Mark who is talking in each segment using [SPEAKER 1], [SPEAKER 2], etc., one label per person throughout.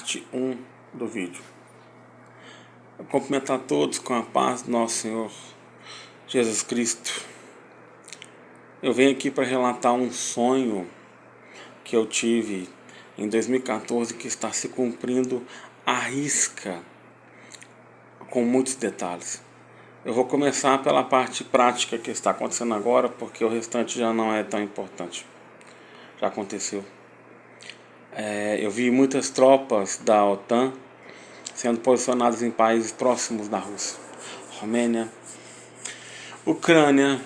[SPEAKER 1] parte 1 do vídeo. Eu cumprimento a todos com a paz do nosso Senhor Jesus Cristo. Eu venho aqui para relatar um sonho que eu tive em 2014 que está se cumprindo à risca, com muitos detalhes. Eu vou começar pela parte prática que está acontecendo agora, porque o restante já não é tão importante. Já aconteceu. Eu vi muitas tropas da OTAN sendo posicionadas em países próximos da Rússia. Romênia, Ucrânia,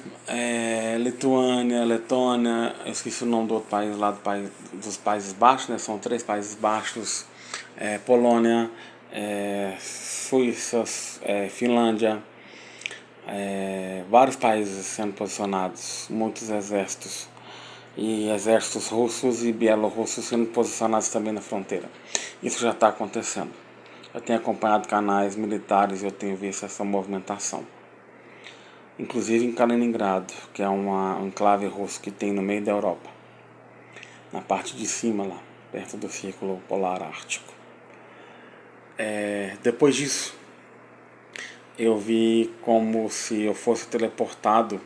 [SPEAKER 1] Lituânia, Letônia, eu esqueci o nome do outro país lá dos Países Baixos, né? São 3 Países Baixos, Polônia, Suíça, Finlândia, vários países sendo posicionados, muitos exércitos, e exércitos russos e bielorrussos sendo posicionados também na fronteira. Isso já está acontecendo. Eu tenho acompanhado canais militares e eu tenho visto essa movimentação. Inclusive em Kaliningrado, que é uma enclave russa que tem no meio da Europa. Na parte de cima lá, perto do Círculo Polar Ártico. Depois disso, eu vi como se eu fosse teleportado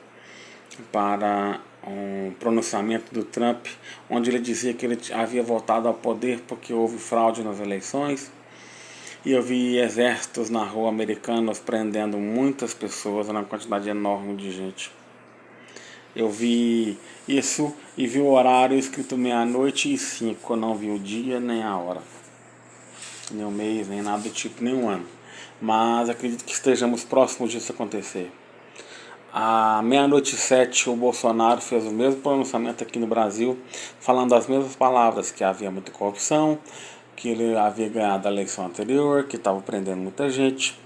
[SPEAKER 1] para um pronunciamento do Trump, onde ele dizia que ele havia voltado ao poder porque houve fraude nas eleições. E eu vi exércitos na rua americanos prendendo muitas pessoas, uma quantidade enorme de gente. Eu vi isso e vi o horário escrito 00:05. Eu não vi o dia nem a hora, nem o mês, nem nada do tipo, nem um ano. Mas acredito que estejamos próximos disso acontecer. À 00:07 o Bolsonaro fez o mesmo pronunciamento aqui no Brasil, falando as mesmas palavras, que havia muita corrupção, que ele havia ganhado a eleição anterior, que estava prendendo muita gente.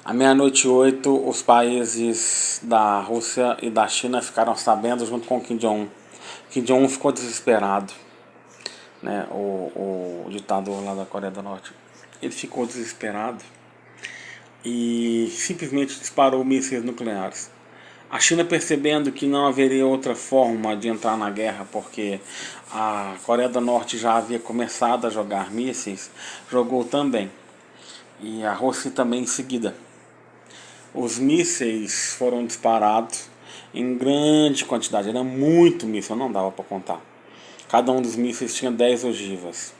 [SPEAKER 1] À 00:08 os países da Rússia e da China ficaram sabendo, junto com Kim Jong-un. Kim Jong-un ficou desesperado, né? O ditador lá da Coreia do Norte. Ele ficou desesperado e simplesmente disparou mísseis nucleares. A China, percebendo que não haveria outra forma de entrar na guerra, porque a Coreia do Norte já havia começado a jogar mísseis, jogou também. E a Rússia também em seguida. Os mísseis foram disparados em grande quantidade, era muito míssil, não dava para contar. Cada um dos mísseis tinha 10 ogivas.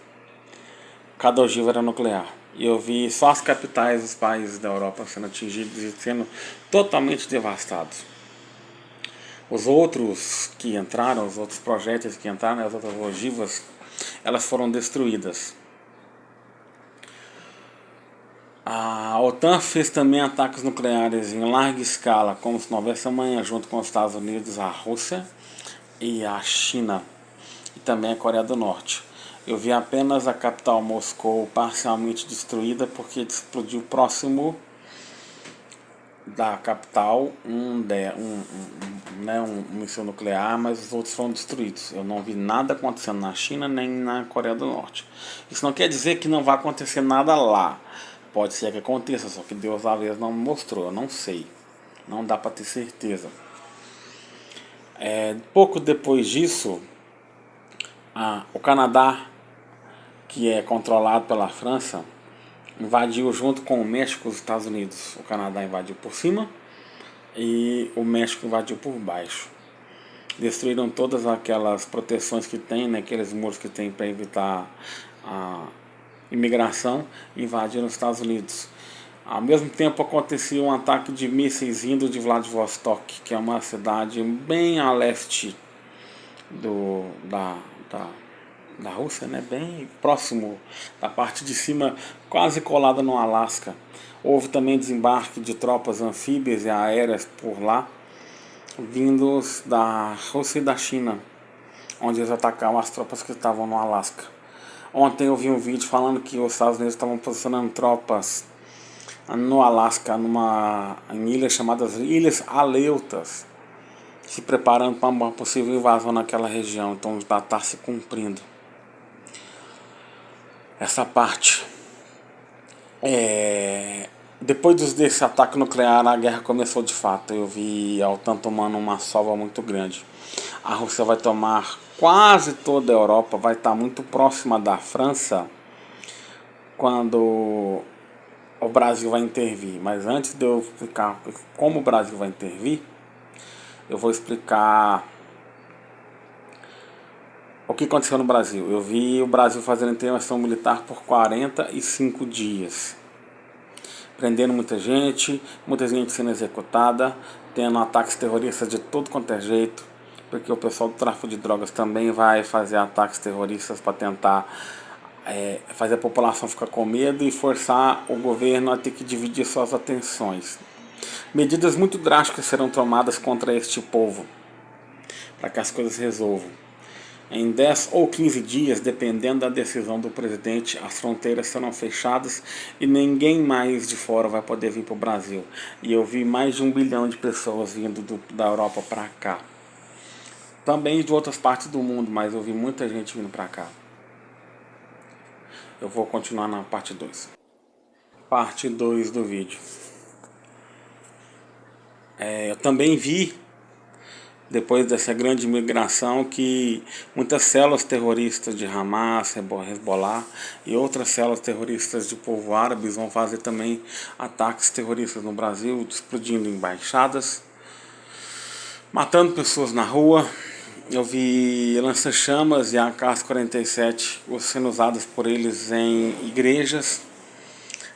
[SPEAKER 1] Cada ogiva era nuclear. E eu vi só as capitais dos países da Europa sendo atingidos e sendo totalmente devastados. Os outros que entraram, os outros projéteis que entraram, as outras ogivas, elas foram destruídas. A OTAN fez também ataques nucleares em larga escala, como se não houvesse amanhã, junto com os Estados Unidos, a Rússia e a China, e também a Coreia do Norte. Eu vi apenas a capital Moscou parcialmente destruída, porque explodiu próximo da capital um míssil nuclear, mas os outros foram destruídos. Eu não vi nada acontecendo na China nem na Coreia do Norte. Isso não quer dizer que não vai acontecer nada lá. Pode ser que aconteça, só que Deus às vezes não mostrou, eu não sei. Não dá para ter certeza. Pouco depois disso, o Canadá, que é controlado pela França, invadiu junto com o México os Estados Unidos. O Canadá invadiu por cima e o México invadiu por baixo. Destruíram todas aquelas proteções que tem, né, aqueles muros que tem para evitar a imigração, e invadiram os Estados Unidos. Ao mesmo tempo acontecia um ataque de mísseis vindo de Vladivostok, que é uma cidade bem a leste da Rússia, né? Bem próximo da parte de cima, quase colada no Alasca. Houve também desembarque de tropas anfíbias e aéreas por lá, vindos da Rússia e da China, onde eles atacaram as tropas que estavam no Alasca. Ontem eu vi um vídeo falando que os Estados Unidos estavam posicionando tropas no Alasca, em ilhas chamadas Ilhas Aleutas, se preparando para uma possível invasão naquela região. Então está se cumprindo essa parte. Depois desse ataque nuclear, a guerra começou de fato. Eu vi a OTAN tomando uma sova muito grande. a Rússia vai tomar quase toda a Europa, vai estar muito próxima da França quando o Brasil vai intervir. Mas antes de eu explicar como o Brasil vai intervir, eu vou explicar o que aconteceu no Brasil. Eu vi o Brasil fazendo intervenção militar por 45 dias. Prendendo muita gente sendo executada, tendo ataques terroristas de todo quanto é jeito, porque o pessoal do tráfico de drogas também vai fazer ataques terroristas para tentar fazer a população ficar com medo e forçar o governo a ter que dividir suas atenções. Medidas muito drásticas serão tomadas contra este povo, para que as coisas resolvam. Em 10 ou 15 dias, dependendo da decisão do presidente, as fronteiras serão fechadas e ninguém mais de fora vai poder vir para o Brasil. E eu vi mais de 1 bilhão de pessoas vindo da Europa para cá. Também de outras partes do mundo, mas eu vi muita gente vindo para cá. Eu vou continuar na parte 2. Parte 2 do vídeo. Eu também vi, depois dessa grande migração, que muitas células terroristas de Hamas, Hezbollah e outras células terroristas de povo árabes vão fazer também ataques terroristas no Brasil, explodindo embaixadas, matando pessoas na rua. Eu vi lança-chamas e AK-47 sendo usadas por eles em igrejas.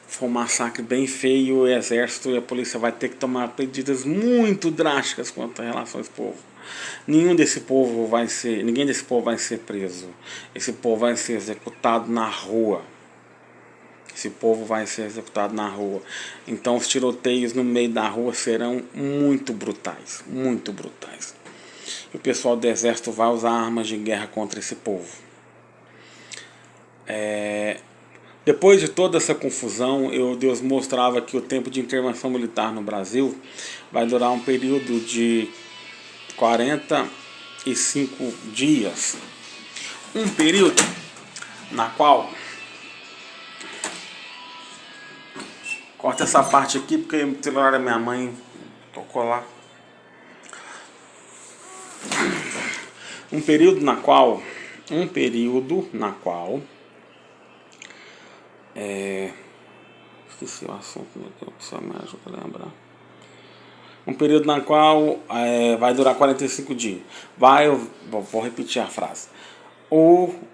[SPEAKER 1] Foi um massacre bem feio. O exército e a polícia vai ter que tomar medidas muito drásticas quanto a relação a esse povo. Ninguém desse povo vai ser preso. Esse povo vai ser executado na rua. Então os tiroteios no meio da rua serão muito brutais. Muito brutais. E o pessoal do exército vai usar armas de guerra contra esse povo. Depois de toda essa confusão, Deus mostrava que o tempo de intervenção militar no Brasil vai durar um período de 45 dias. Um período na qual... Corta essa parte aqui porque o celular da minha mãe tocou lá. Um período na qual esqueci o assunto, meu Deus, você me ajuda a lembrar. Um período na qual vai durar 45 dias. Vou repetir a frase.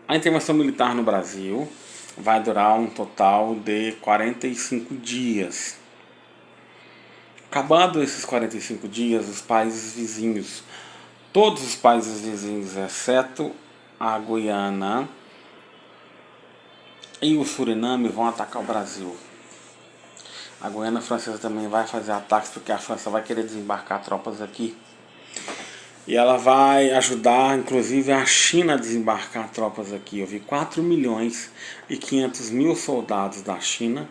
[SPEAKER 1] A intervenção militar no Brasil vai durar um total de 45 dias. Acabando esses 45 dias, os países vizinhos, todos os países vizinhos, exceto a Guiana e o Suriname, vão atacar o Brasil. A Guiana Francesa também vai fazer ataques porque a França vai querer desembarcar tropas aqui. E ela vai ajudar, inclusive, a China a desembarcar tropas aqui. Eu vi 4.500.000 soldados da China,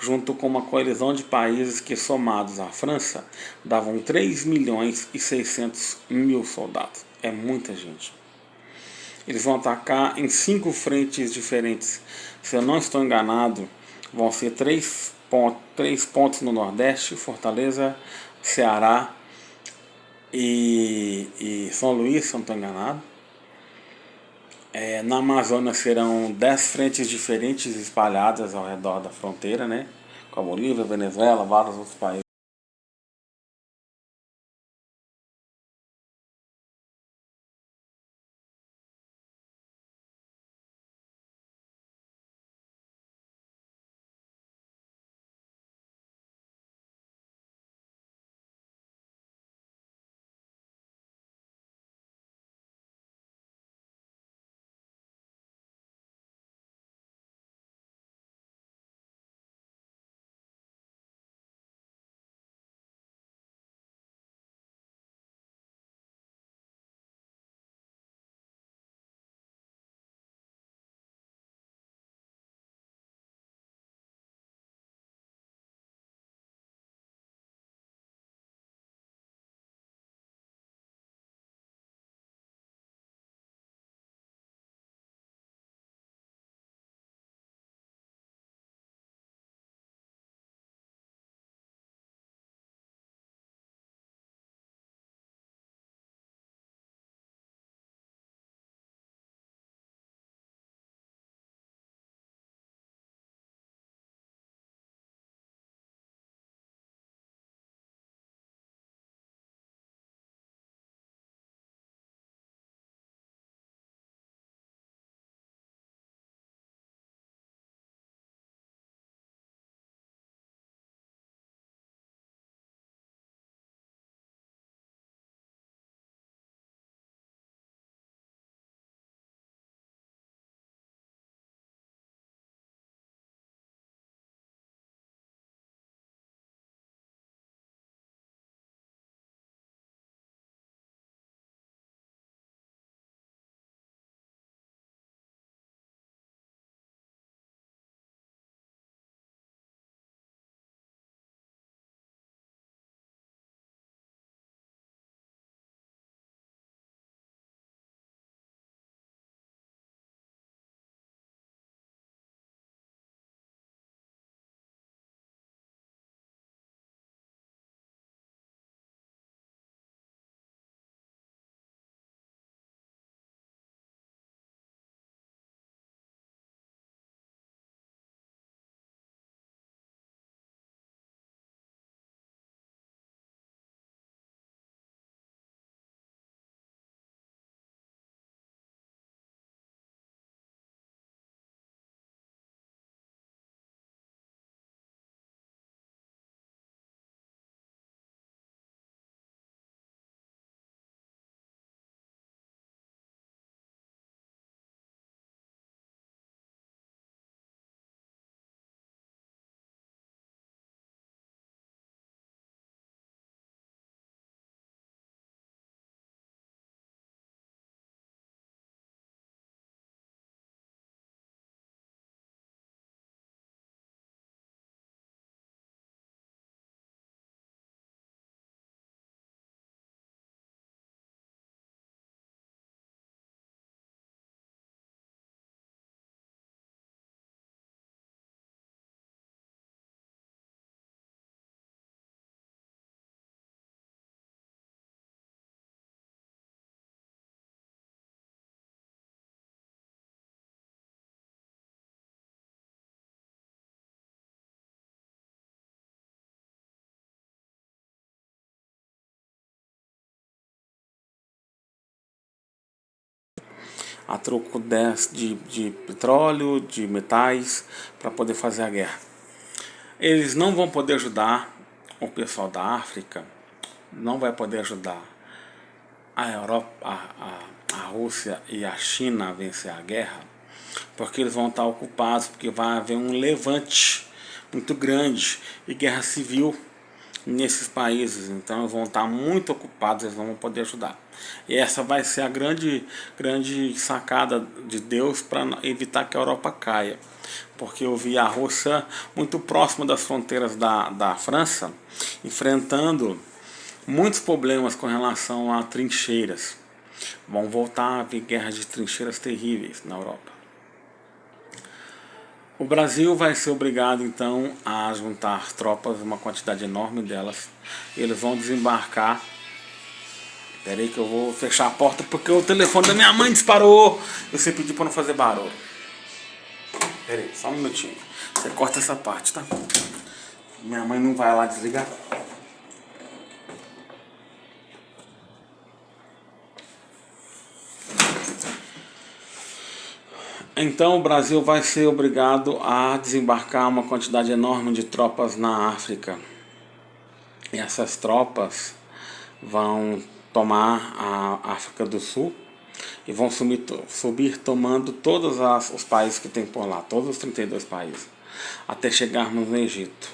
[SPEAKER 1] junto com uma coalizão de países que, somados à França, davam 3.600.000 soldados. É muita gente. Eles vão atacar em 5 frentes diferentes. Se eu não estou enganado, vão ser 3 pontos no Nordeste: Fortaleza, Ceará e São Luís, se eu não estou enganado. Na Amazônia serão 10 frentes diferentes espalhadas ao redor da fronteira, né? Com a Bolívia, Venezuela, vários outros países. a troco de petróleo, de metais, para poder fazer a guerra. Eles não vão poder ajudar o pessoal da África, não vai poder ajudar a Europa, a Rússia e a China a vencer a guerra, porque eles vão estar ocupados, porque vai haver um levante muito grande e guerra civil nesses países, então eles vão estar muito ocupados, eles não vão poder ajudar. E essa vai ser a grande sacada de Deus para evitar que a Europa caia, porque eu vi a Rússia muito próxima das fronteiras da França, enfrentando muitos problemas com relação a trincheiras. Vão voltar a haver guerras de trincheiras terríveis na Europa. O Brasil vai ser obrigado então a juntar tropas, uma quantidade enorme delas. Eles vão desembarcar. Espera aí que eu vou fechar a porta porque o telefone da minha mãe disparou. Você pediu para não fazer barulho. Espera aí, só um minutinho. Você corta essa parte, tá? Minha mãe não vai lá desligar. Então o Brasil vai ser obrigado a desembarcar uma quantidade enorme de tropas na África. E essas tropas vão tomar a África do Sul e vão subir tomando todos os países que tem por lá, todos os 32 países, até chegarmos no Egito.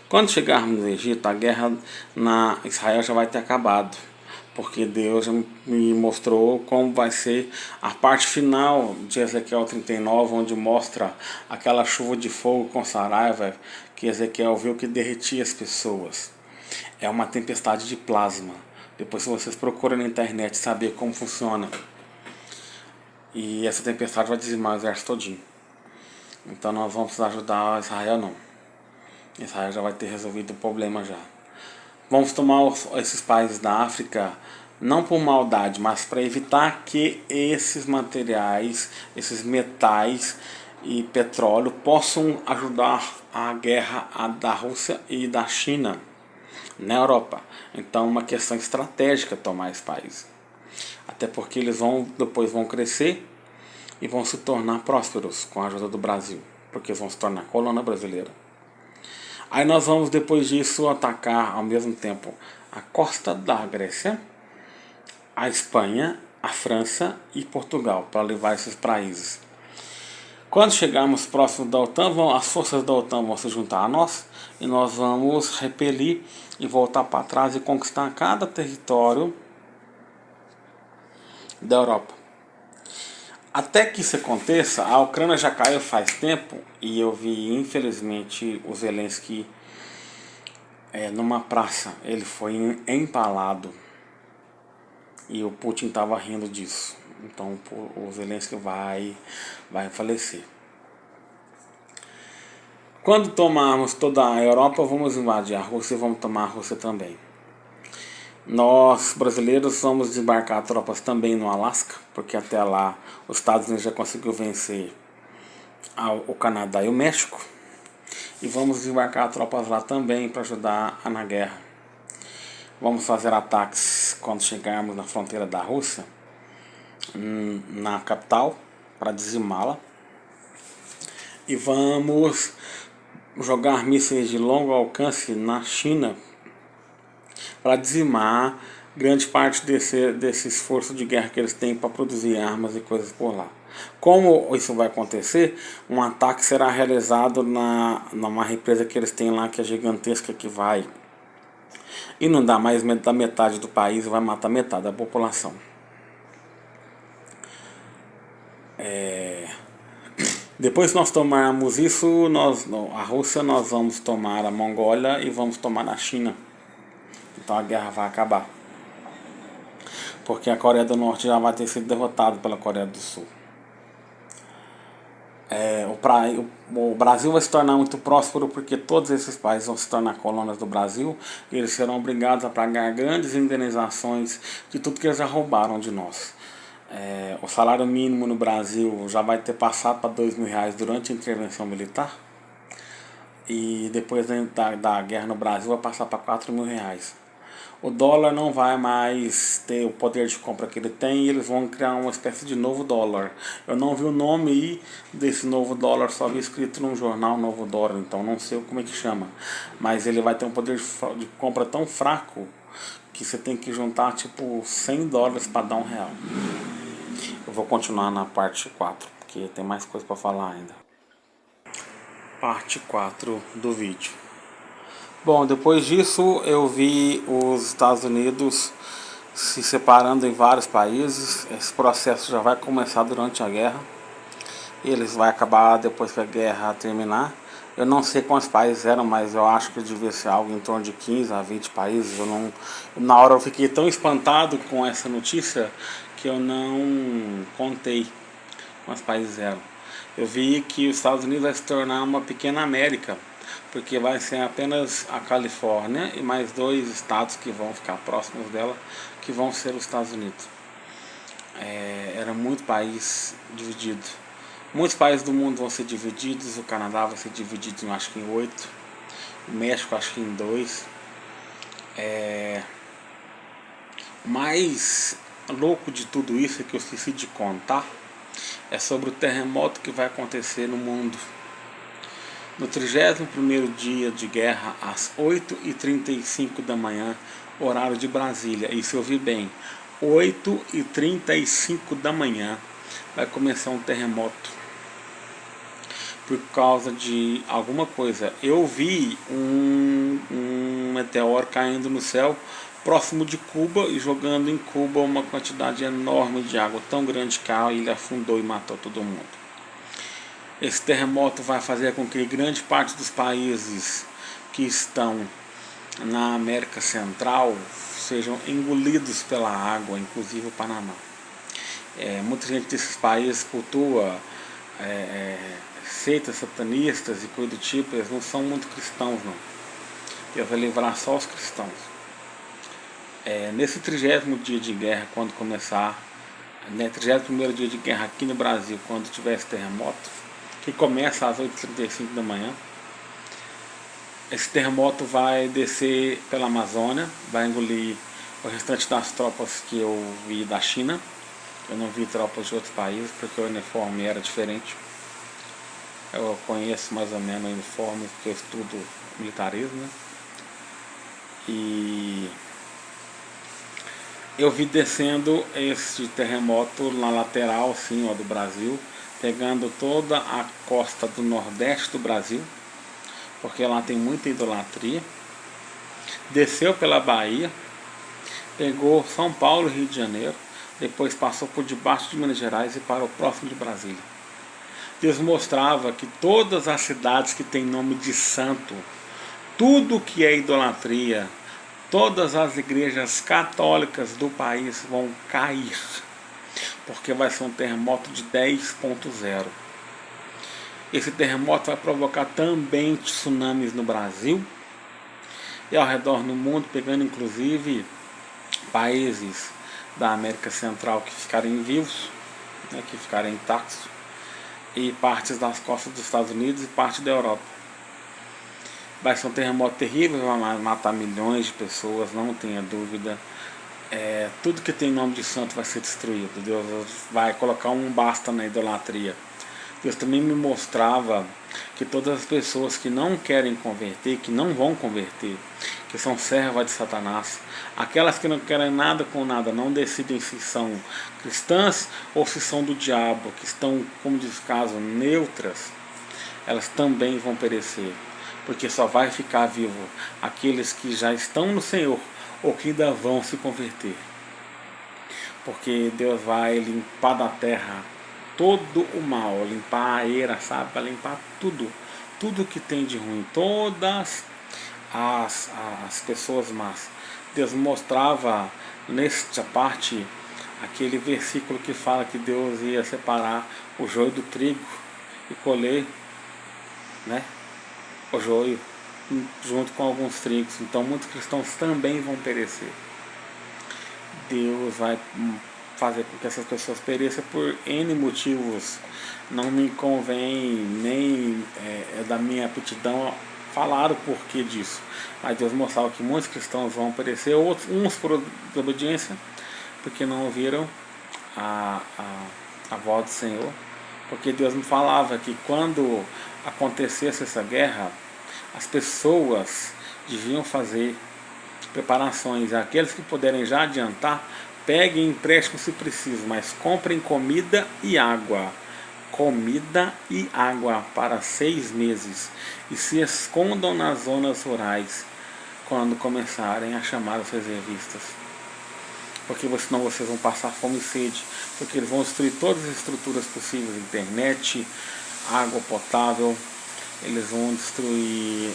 [SPEAKER 1] Quando chegarmos no Egito, a guerra na Israel já vai ter acabado, porque Deus me mostrou como vai ser a parte final de Ezequiel 39, onde mostra aquela chuva de fogo com saraiva que Ezequiel viu que derretia as pessoas. É uma tempestade de plasma. Depois, se vocês procuram na internet saber como funciona, e essa tempestade vai dizimar o exército todinho. Então nós vamos precisar ajudar Israel não. Israel já vai ter resolvido o problema já. Vamos tomar esses países da África não por maldade, mas para evitar que esses materiais, esses metais e petróleo possam ajudar a guerra da Rússia e da China na Europa. Então é uma questão estratégica tomar esse país. Até porque eles depois vão crescer e vão se tornar prósperos com a ajuda do Brasil, porque eles vão se tornar colônia brasileira. Aí nós vamos depois disso atacar ao mesmo tempo a costa da Grécia, a Espanha, a França e Portugal, para levar esses países. Quando chegarmos próximo da OTAN, as forças da OTAN vão se juntar a nós e nós vamos repelir e voltar para trás e conquistar cada território da Europa. Até que isso aconteça, a Ucrânia já caiu faz tempo e eu vi, infelizmente, o Zelensky numa praça. Ele foi empalado e o Putin estava rindo disso. Então o Zelensky vai falecer. Quando tomarmos toda a Europa, vamos invadir a Rússia e vamos tomar a Rússia também. Nós, brasileiros, vamos desembarcar tropas também no Alasca, porque até lá os Estados Unidos já conseguiu vencer o Canadá e o México. E vamos desembarcar tropas lá também para ajudar na guerra. Vamos fazer ataques quando chegarmos na fronteira da Rússia, na capital, para dizimá-la. E vamos jogar mísseis de longo alcance na China para dizimar grande parte desse esforço de guerra que eles têm para produzir armas e coisas por lá. Como isso vai acontecer? Um ataque será realizado numa represa que eles têm lá, que é gigantesca, que vai inundar mais da metade do país e vai matar metade da população. Depois que nós tomarmos isso, a Rússia, nós vamos tomar a Mongólia e vamos tomar a China. Então a guerra vai acabar. Porque a Coreia do Norte já vai ter sido derrotada pela Coreia do Sul. O Brasil vai se tornar muito próspero porque todos esses países vão se tornar colônias do Brasil e eles serão obrigados a pagar grandes indenizações de tudo que eles já roubaram de nós. O salário mínimo no Brasil já vai ter passado para R$2.000 durante a intervenção militar e depois da guerra no Brasil vai passar para R$4.000. O dólar não vai mais ter o poder de compra que ele tem e eles vão criar uma espécie de novo dólar. Eu não vi o nome aí desse novo dólar, só vi escrito num jornal novo dólar, então não sei como é que chama. Mas ele vai ter um poder de compra tão fraco que você tem que juntar tipo US$ 100 para dar R$ 1. Eu vou continuar na parte 4 porque tem mais coisa para falar ainda. Parte 4 do vídeo. Bom, depois disso eu vi os Estados Unidos se separando em vários países. Esse processo já vai começar durante a guerra. Eles vai acabar depois que a guerra terminar. Eu não sei quantos países eram, mas eu acho que devia ser algo em torno de 15 a 20 países. Na hora eu fiquei tão espantado com essa notícia que eu não contei quantos países eram. Eu vi que os Estados Unidos vai se tornar uma pequena América, porque vai ser apenas a Califórnia e mais 2 estados que vão ficar próximos dela, que vão ser os Estados Unidos. Era muito país dividido. Muitos países do mundo vão ser divididos. O Canadá vai ser dividido, acho que em 8. O México, acho que em 2. O mais louco de tudo isso é que eu esqueci de contar é sobre o terremoto que vai acontecer no mundo. No 31º dia de guerra, às 8h35 da manhã, horário de Brasília, isso eu vi bem, 8h35 da manhã, vai começar um terremoto, por causa de alguma coisa. Eu vi um meteoro caindo no céu, próximo de Cuba, e jogando em Cuba uma quantidade enorme de água, tão grande que a ilha afundou e matou todo mundo. Esse terremoto vai fazer com que grande parte dos países que estão na América Central sejam engolidos pela água, inclusive o Panamá. Muita gente desses países cultua seitas satanistas e coisa do tipo. Eles não são muito cristãos, não. Deus vai livrar só os cristãos. Nesse 30º dia de guerra, quando começar, 31º dia de guerra aqui no Brasil, quando tiver esse terremoto, que começa às 8h35 da manhã, esse terremoto vai descer pela Amazônia, vai engolir o restante das tropas que eu vi da China. Eu não vi tropas de outros países, porque o uniforme era diferente. Eu conheço mais ou menos o uniforme, porque eu estudo militarismo, né? E eu vi descendo esse terremoto na lateral, assim, ó, do Brasil, pegando toda a costa do nordeste do Brasil, porque lá tem muita idolatria. Desceu pela Bahia, pegou São Paulo e Rio de Janeiro, depois passou por debaixo de Minas Gerais e parou próximo de Brasília. Deus mostrava que todas as cidades que têm nome de santo, tudo que é idolatria, todas as igrejas católicas do país vão cair, porque vai ser um terremoto de 10.0. Esse terremoto vai provocar também tsunamis no Brasil e ao redor do mundo, pegando inclusive países da América Central que ficarem vivos, né, que ficarem intactos, e partes das costas dos Estados Unidos e parte da Europa. Vai ser um terremoto terrível, vai matar milhões de pessoas, não tenha dúvida. Tudo que tem nome de santo vai ser destruído. Deus vai colocar um basta na idolatria. Deus também me mostrava que todas as pessoas que não querem converter, que não vão converter, que são servas de Satanás, aquelas que não querem nada com nada, não decidem se são cristãs ou se são do diabo, que estão, como diz o caso, neutras, elas também vão perecer, porque só vai ficar vivo aqueles que já estão no Senhor ou que ainda vão se converter, porque Deus vai limpar da terra todo o mal, limpar a eira, sabe? Vai limpar tudo que tem de ruim, todas as pessoas más. Deus mostrava nesta parte aquele versículo que fala que Deus ia separar o joio do trigo e colher, né, o joio junto com alguns trigos. Então muitos cristãos também vão perecer. Deus vai fazer com que essas pessoas pereçam por N motivos. Não me convém, nem é da minha aptidão falar o porquê disso. Mas Deus mostrava que muitos cristãos vão perecer, outros, uns por desobediência, porque não ouviram a voz do Senhor. Porque Deus me falava que quando acontecesse essa guerra, as pessoas deviam fazer preparações. Aqueles que puderem já adiantar, peguem empréstimo se preciso, mas comprem comida e água. Comida e água para 6 meses. E se escondam nas zonas rurais quando começarem a chamar os reservistas. Porque senão vocês vão passar fome e sede. Porque eles vão destruir todas as estruturas possíveis, internet, água potável. Eles vão destruir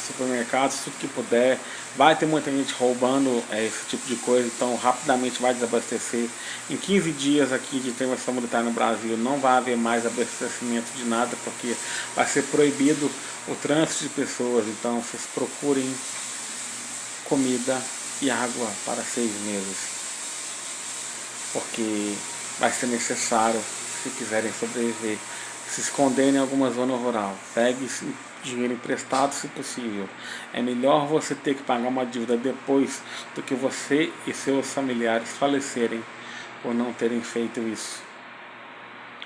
[SPEAKER 1] supermercados, tudo que puder. Vai ter muita gente roubando esse tipo de coisa, então rapidamente vai desabastecer. Em 15 dias aqui de intervenção militar no Brasil não vai haver mais abastecimento de nada, porque vai ser proibido o trânsito de pessoas. Então vocês procurem comida e água para 6 meses. Porque vai ser necessário se quiserem sobreviver. Se esconderem em alguma zona rural, pegue dinheiro emprestado se possível. É melhor você ter que pagar uma dívida depois do que você e seus familiares falecerem por não terem feito isso.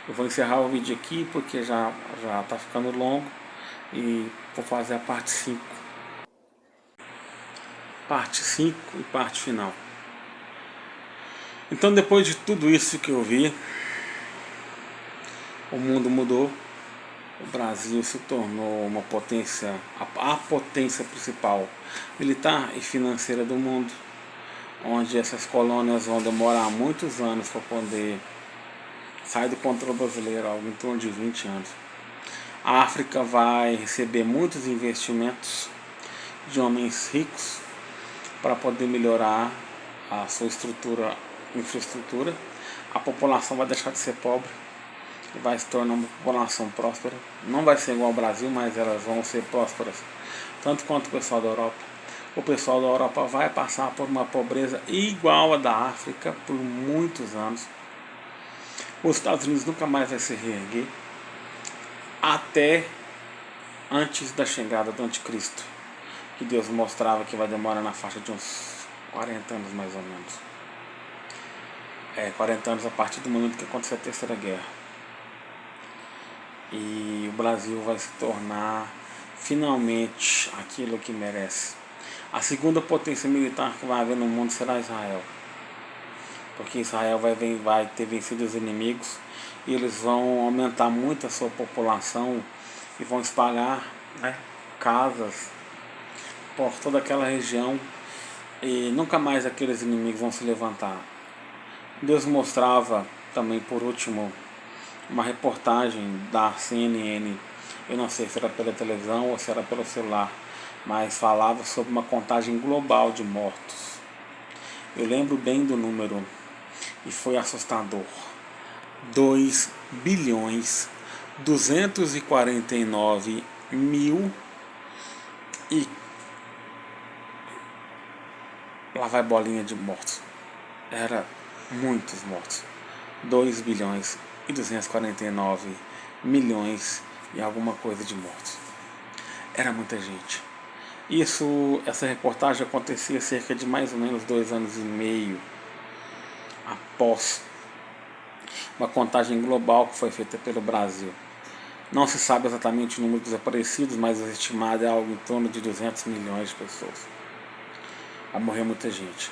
[SPEAKER 1] Eu vou encerrar o vídeo aqui porque já está ficando longo e vou fazer a parte 5. Parte 5 e parte final. Então, depois de tudo isso que eu vi, o mundo mudou. O Brasil se tornou uma potência, a potência principal militar e financeira do mundo, onde essas colônias vão demorar muitos anos para poder sair do controle brasileiro, algo em torno de 20 anos. A África vai receber muitos investimentos de homens ricos para poder melhorar a sua infraestrutura. A população vai deixar de ser pobre, vai se tornar uma população próspera. Não vai ser igual ao Brasil, mas elas vão ser prósperas, tanto quanto o pessoal da Europa. O pessoal da Europa vai passar por uma pobreza igual à da África por muitos anos. Os Estados Unidos nunca mais vai se reerguer até antes da chegada do Anticristo, que Deus mostrava que vai demorar na faixa de uns 40 anos mais ou menos. 40 anos a partir do momento que acontecer a Terceira Guerra. E o Brasil vai se tornar finalmente aquilo que merece. A segunda potência militar que vai haver no mundo será Israel, porque Israel vai ter vencido os inimigos e eles vão aumentar muito a sua população e vão espalhar casas por toda aquela região e nunca mais aqueles inimigos vão se levantar. Deus mostrava também, por último, uma reportagem da CNN, eu não sei se era pela televisão ou se era pelo celular, mas falava sobre uma contagem global de mortos. Eu lembro bem do número e foi assustador. 2.249.000 e lá vai bolinha de mortos. Era muitos mortos. 2.249.000.000 e alguma coisa de mortos. Era muita gente. Essa reportagem acontecia cerca de mais ou menos 2 anos e meio após uma contagem global que foi feita pelo Brasil. Não se sabe exatamente o número de desaparecidos, mas estimado é algo em torno de 200 milhões de pessoas. Vai morrer muita gente,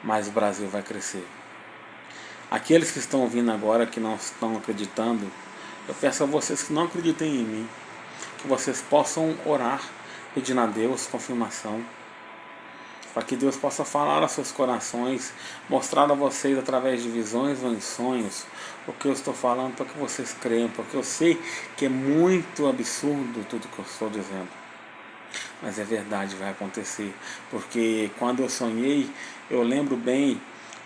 [SPEAKER 1] mas o Brasil vai crescer. Aqueles que estão vindo agora, que não estão acreditando, eu peço a vocês que não acreditem em mim, que vocês possam orar, pedindo a Deus confirmação, para que Deus possa falar aos seus corações, mostrar a vocês através de visões ou em sonhos o que eu estou falando, para que vocês creiam, porque eu sei que é muito absurdo tudo que eu estou dizendo, mas é verdade, vai acontecer. Porque quando eu sonhei, eu lembro bem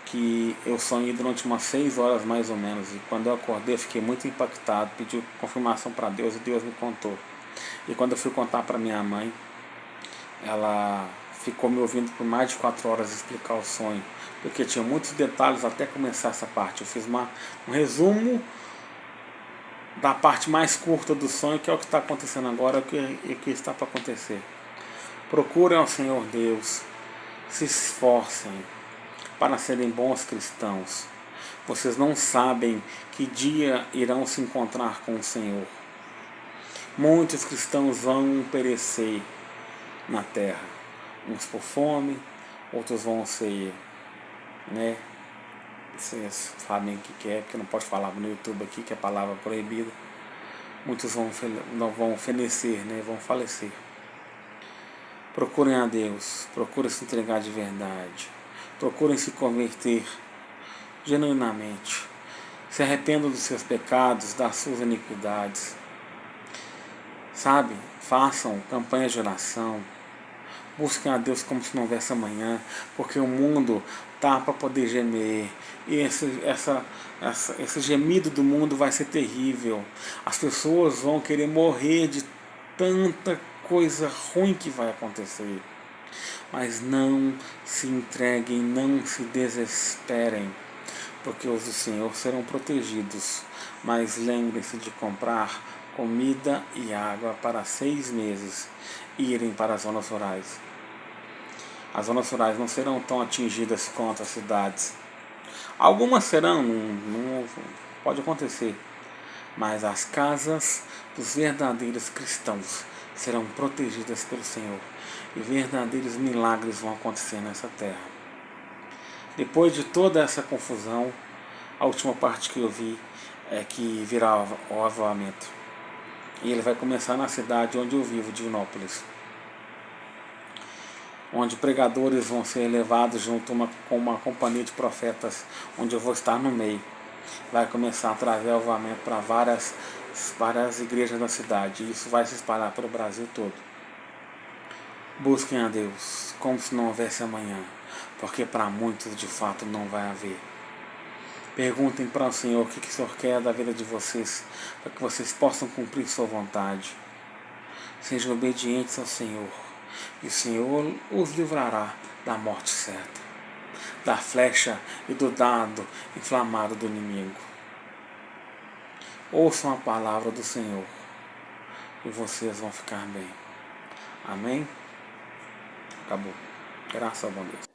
[SPEAKER 1] que eu sonhei durante umas 6 horas mais ou menos, e quando eu acordei eu fiquei muito impactado, pedi confirmação para Deus e Deus me contou. E quando eu fui contar para minha mãe, ela ficou me ouvindo por mais de 4 horas explicar o sonho, porque tinha muitos detalhes até começar essa parte. Eu fiz um resumo da parte mais curta do sonho, que é o que está acontecendo agora, e o que está para acontecer. Procurem ao Senhor Deus, se esforcem para serem bons cristãos. Vocês não sabem que dia irão se encontrar com o Senhor. Muitos cristãos vão perecer na terra, uns por fome, outros vão ser, né? Vocês sabem o que é, porque não pode falar no YouTube aqui, que é palavra proibida. Muitos vão fenecer, né? Vão falecer. Procurem a Deus, procurem se entregar de verdade, procurem se converter genuinamente. Se arrependam dos seus pecados, das suas iniquidades. Sabe? Façam campanha de oração. Busquem a Deus como se não houvesse amanhã, porque o mundo tá para poder gemer. E esse gemido do mundo vai ser terrível. As pessoas vão querer morrer de tanta coisa ruim que vai acontecer. Mas não se entreguem, não se desesperem, porque os do Senhor serão protegidos. Mas lembrem-se de comprar comida e água para 6 meses e irem para as zonas rurais. As zonas rurais não serão tão atingidas quanto as cidades. Algumas serão, não pode acontecer, mas as casas dos verdadeiros cristãos serão protegidas pelo Senhor e verdadeiros milagres vão acontecer nessa terra. Depois de toda essa confusão, a última parte que eu vi é que virá o avivamento. E ele vai começar na cidade onde eu vivo, Divinópolis, onde pregadores vão ser levados junto com uma companhia de profetas, onde eu vou estar no meio. Vai começar a trazer avivamento para várias igrejas da cidade, e isso vai se espalhar pelo Brasil todo. Busquem a Deus como se não houvesse amanhã, porque para muitos de fato não vai haver. Perguntem para o Senhor o que o Senhor quer da vida de vocês, para que vocês possam cumprir sua vontade. Sejam obedientes ao Senhor, e o Senhor os livrará da morte certa, da flecha e do dardo inflamado do inimigo. Ouçam a palavra do Senhor e vocês vão ficar bem. Amém? Acabou. Graças a Deus.